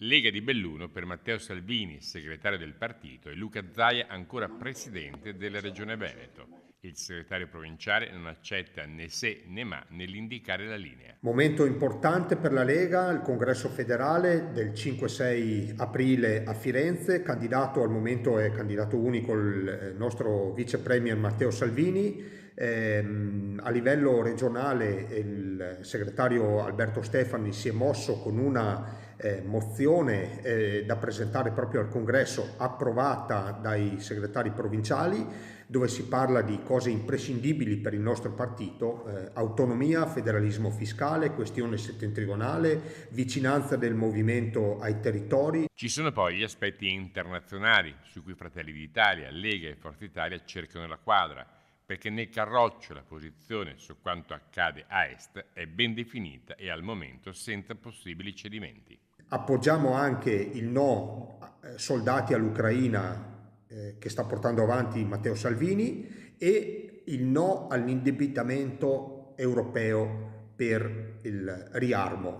Lega di Belluno per Matteo Salvini, segretario del partito, e Luca Zaia, ancora presidente della Regione Veneto. Il segretario provinciale non accetta né se né ma nell'indicare la linea. Momento importante per la Lega, il congresso federale del 5-6 aprile a Firenze, candidato al momento è candidato unico il nostro vice premier Matteo Salvini. A livello regionale il segretario Alberto Stefani si è mosso con una mozione da presentare proprio al congresso, approvata dai segretari provinciali, dove si parla di cose imprescindibili per il nostro partito: autonomia, federalismo fiscale, questione settentrionale, vicinanza del movimento ai territori. Ci sono poi gli aspetti internazionali su cui Fratelli d'Italia, Lega e Forza Italia cercano la quadra, perché nel Carroccio la posizione su quanto accade a est è ben definita e al momento senza possibili cedimenti. Appoggiamo anche il no soldati all'Ucraina che sta portando avanti Matteo Salvini, e il no all'indebitamento europeo per il riarmo.